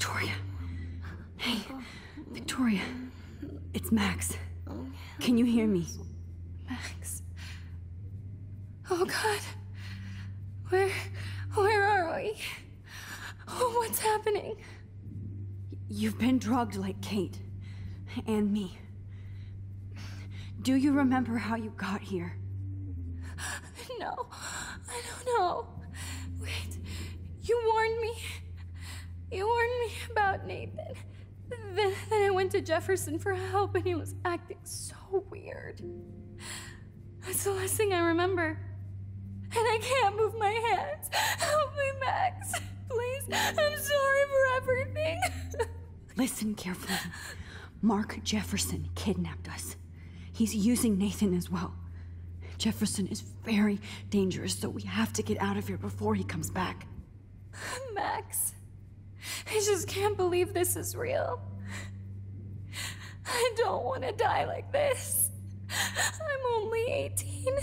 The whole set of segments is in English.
Victoria. Hey, Victoria. It's Max. Can you hear me? Max. Oh God. Where are we? Oh, what's happening? You've been drugged like Kate. And me. Do you remember how you got here? No, I don't know. Wait, you warned me. You warned me about Nathan. Then I went to Jefferson for help and he was acting so weird. That's the last thing I remember. And I can't move my hands. Help me, Max. Please, I'm sorry for everything. Listen carefully. Mark Jefferson kidnapped us. He's using Nathan as well. Jefferson is very dangerous, so we have to get out of here before he comes back. Max, I just can't believe this is real. I don't want to die like this. I'm only 18.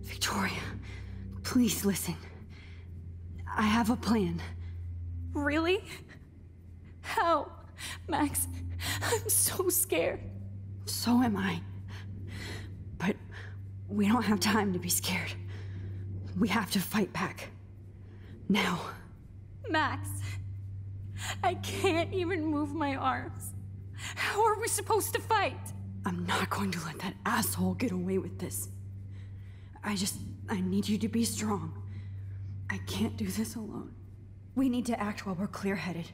Victoria, please listen. I have a plan. Really? How? Max, I'm so scared. So am I. But we don't have time to be scared. We have to fight back. Now. Max, I can't even move my arms. How are we supposed to fight? I'm not going to let that asshole get away with this. I need you to be strong. I can't do this alone. We need to act while we're clear-headed.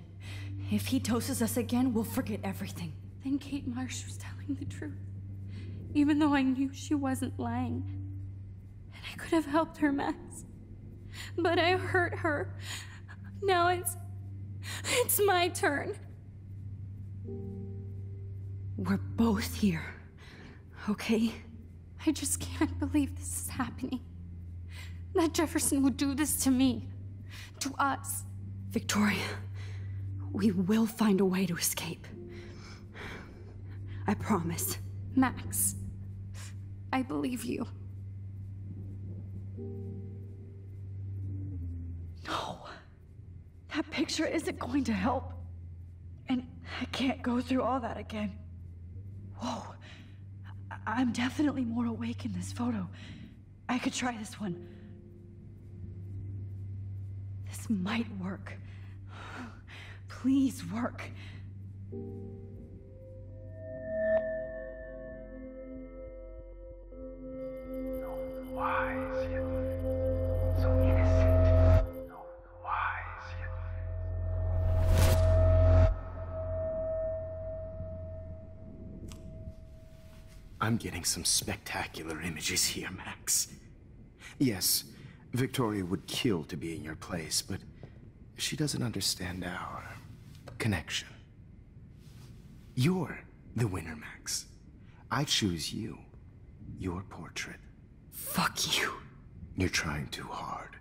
If he doses us again, we'll forget everything. Then Kate Marsh was telling the truth. Even though I knew she wasn't lying. And I could have helped her, Max. But I hurt her. Now it's my turn. We're both here, okay? I just can't believe this is happening. That Jefferson would do this to me. To us. Victoria, we will find a way to escape. I promise. Max, I believe you. No. That picture isn't going to help. And I can't go through all that again. Whoa. I'm definitely more awake in this photo. I could try this one. This might work. Please work. Wise yet so innocent. Wise yet. I'm getting some spectacular images here, Max. Yes, Victoria would kill to be in your place, but she doesn't understand our connection. You're the winner, Max. I choose you. Your portrait. Fuck you. You're trying too hard.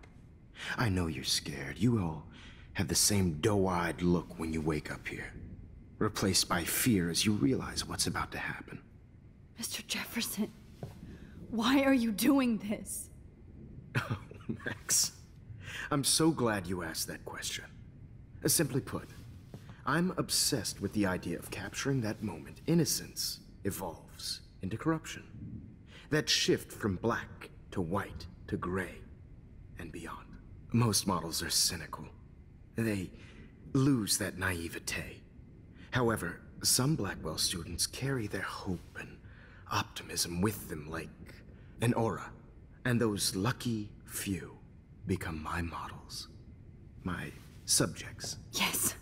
I know you're scared. You all have the same doe-eyed look when you wake up here. Replaced by fear as you realize what's about to happen. Mr. Jefferson, why are you doing this? Oh, Max. I'm so glad you asked that question. Simply put, I'm obsessed with the idea of capturing that moment innocence evolves into corruption. That shift from black to white to gray and beyond. Most models are cynical. They lose that naivete. However, some Blackwell students carry their hope and optimism with them like an aura. And those lucky few become my models. My subjects. Yes.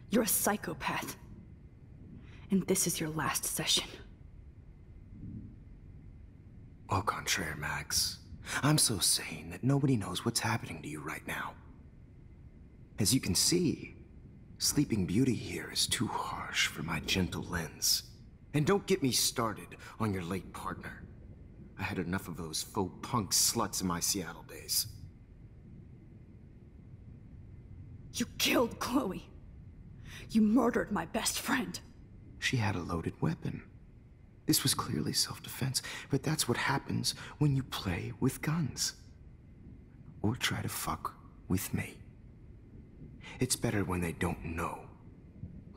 You're a psychopath. And this is your last session. Au contraire, Max. I'm so sane that nobody knows what's happening to you right now. As you can see, Sleeping Beauty here is too harsh for my gentle lens. And don't get me started on your late partner. I had enough of those faux punk sluts in my Seattle days. You killed Chloe. You murdered my best friend. She had a loaded weapon. This was clearly self-defense, but that's what happens when you play with guns. or try to fuck with me. It's better when they don't know.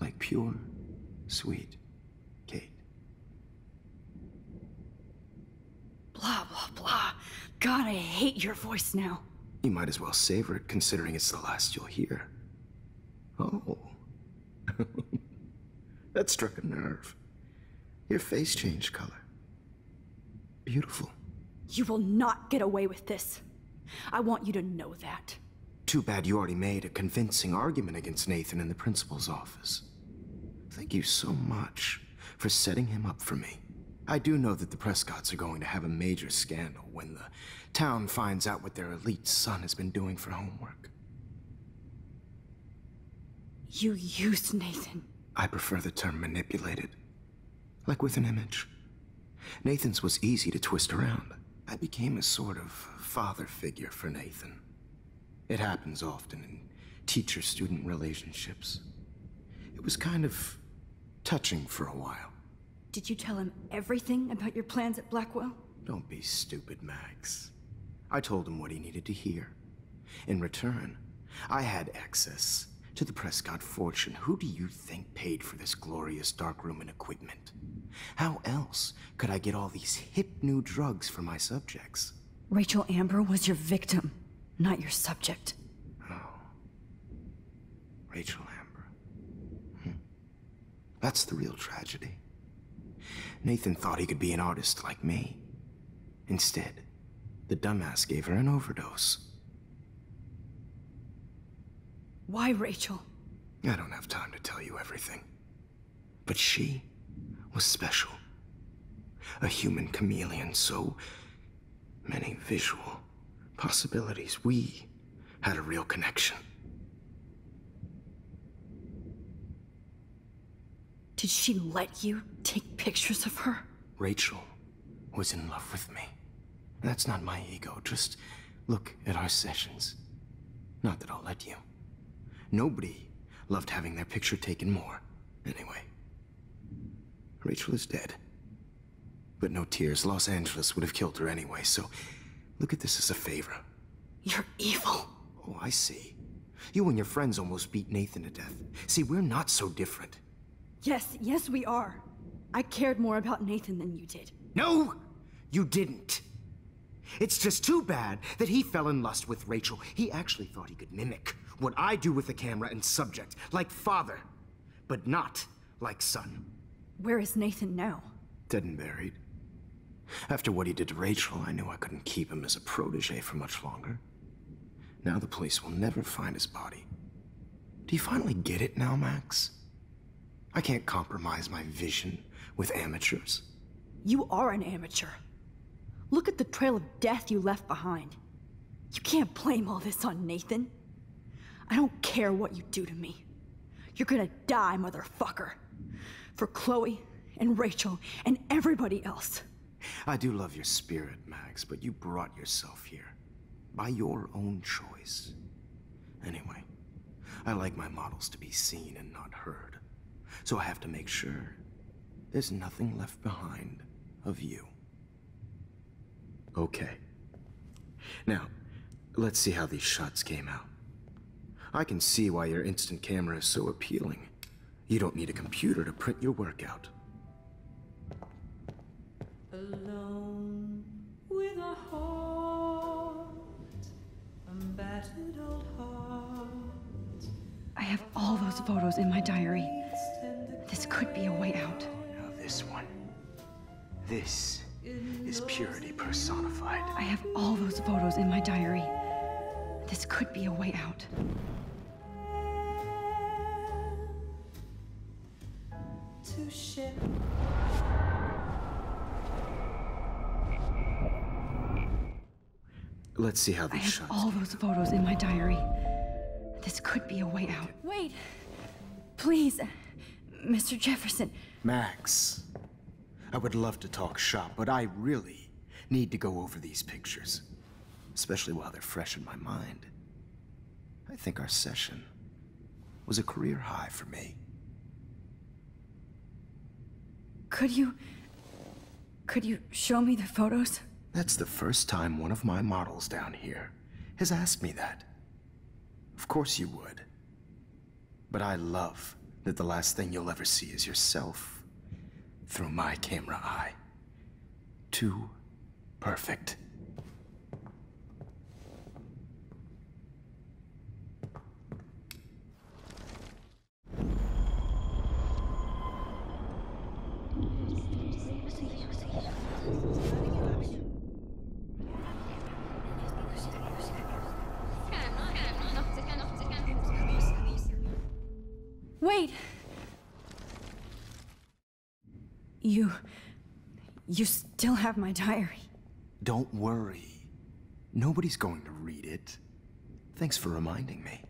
Like pure, sweet Kate. Blah, blah, blah. God, I hate your voice now. You might as well savor it, considering it's the last you'll hear. Oh. That struck a nerve. Your face changed color. Beautiful. You will not get away with this. I want you to know that. Too bad you already made a convincing argument against Nathan in the principal's office. Thank you so much for setting him up for me. I do know that the Prescotts are going to have a major scandal when the town finds out what their elite son has been doing for homework. You used Nathan. I prefer the term manipulated. Like with an image. Nathan's was easy to twist around. I became a sort of father figure for Nathan. It happens often in teacher-student relationships. It was kind of touching for a while. Did you tell him everything about your plans at Blackwell? Don't be stupid, Max. I told him what he needed to hear. In return, I had access to the Prescott fortune. Who do you think paid for this glorious darkroom and equipment? How else could I get all these hip new drugs for my subjects? Rachel Amber was your victim, not your subject. Oh. Rachel Amber. That's the real tragedy. Nathan thought he could be an artist like me. Instead, the dumbass gave her an overdose. Why Rachel? I don't have time to tell you everything. But she was special. A human chameleon, so many visual possibilities. We had a real connection. Did she let you take pictures of her? Rachel was in love with me. That's not my ego. Just look at our sessions. Not that I'll let you. Nobody loved having their picture taken more. Anyway, Rachel is dead. But no tears. Los Angeles would have killed her anyway, so look at this as a favor. You're evil. Oh, I see. You and your friends almost beat Nathan to death. See, we're not so different. Yes, we are. I cared more about Nathan than you did. No, you didn't. It's just too bad that he fell in lust with Rachel. He actually thought he could mimic what I do with the camera and subject, like father, but not like son. Where is Nathan now? Dead and buried. After what he did to Rachel, I knew I couldn't keep him as a protege for much longer. Now the police will never find his body. Do you finally get it now, Max? I can't compromise my vision with amateurs. You are an amateur. Look at the trail of death you left behind. You can't blame all this on Nathan. I don't care what you do to me. You're gonna die, motherfucker. For Chloe and Rachel and everybody else. I do love your spirit, Max, but you brought yourself here. By your own choice. Anyway, I like my models to be seen and not heard. So I have to make sure there's nothing left behind of you. Okay. Now, let's see how these shots came out. I can see why your instant camera is so appealing. You don't need a computer to print your work out. Alone with a heart, a battered old heart. I have all those photos in my diary. This could be a way out. Now this one. This is purity personified. I have all those photos in my diary. This could be a way out. To ship. Let's see how I these have shots all those photos in my diary. This could be a way out. Wait! Please, Mr. Jefferson. Max, I would love to talk shop, but I really need to go over these pictures. Especially while they're fresh in my mind. I think our session was a career high for me. Could you show me the photos? That's the first time one of my models down here has asked me that. Of course you would. But I love that the last thing you'll ever see is yourself through my camera eye. Too perfect. Wait! You still have my diary. Don't worry. Nobody's going to read it. Thanks for reminding me.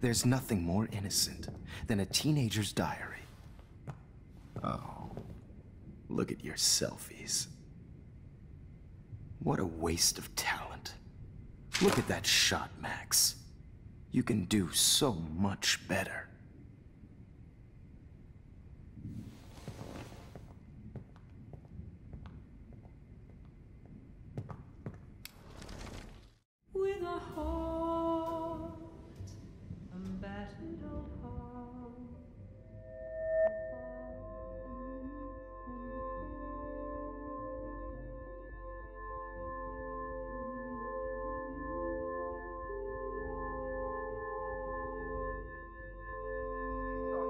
There's nothing more innocent than a teenager's diary. Oh, look at your selfies. What a waste of talent. Look at that shot, Max. You can do so much better. With a heart, a battered old heart.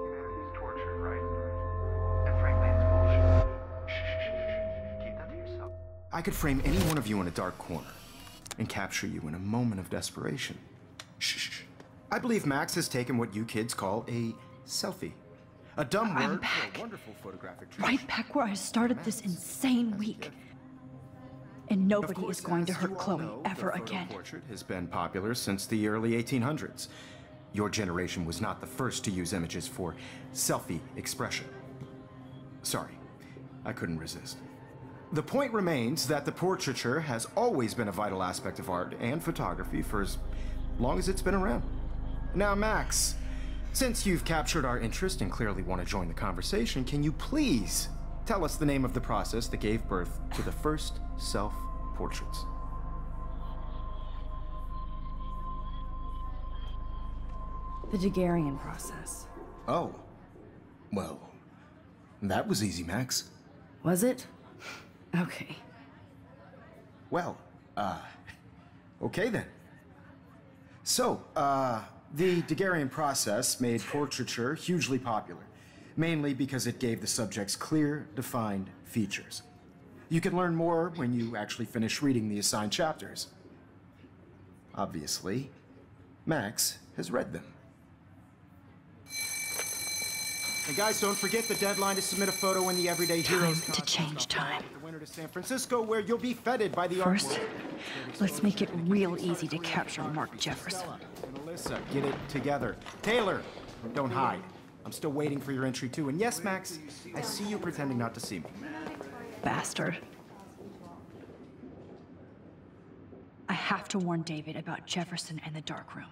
Humanity's tortured, right? And frankly, it's bullshit. Shh. Keep that to yourself. I could frame any one of you in a dark corner and capture you in a moment of desperation. Shh. I believe Max has taken what you kids call a selfie. A dumb I'm word back. for a wonderful photographic tradition. Right back where I started this insane week. And nobody is going to hurt Chloe ever again. The portrait has been popular since the early 1800s. Your generation was not the first to use images for selfie expression. Sorry, I couldn't resist. The point remains that the portraiture has always been a vital aspect of art and photography for as long as it's been around. Now, Max, since you've captured our interest and clearly want to join the conversation, can you please tell us the name of the process that gave birth to the first self-portraits? The Daguerrean process. Oh, well, that was easy, Max. Was it? Okay. Well, okay then. So, the Daguerrean process made portraiture hugely popular, mainly because it gave the subjects clear, defined features. You can learn more when you actually finish reading the assigned chapters. Obviously, Max has read them. And guys, don't forget the deadline to submit a photo in the Everyday Heroes Time to change time. The winter to San Francisco, where you'll be feted by the art First, world. let's make it real easy to capture Mark Jefferson. And Alyssa, get it together. Taylor, don't hide. I'm still waiting for your entry too. And yes, Max, I see you pretending not to see me. Bastard. I have to warn David about Jefferson and the dark room.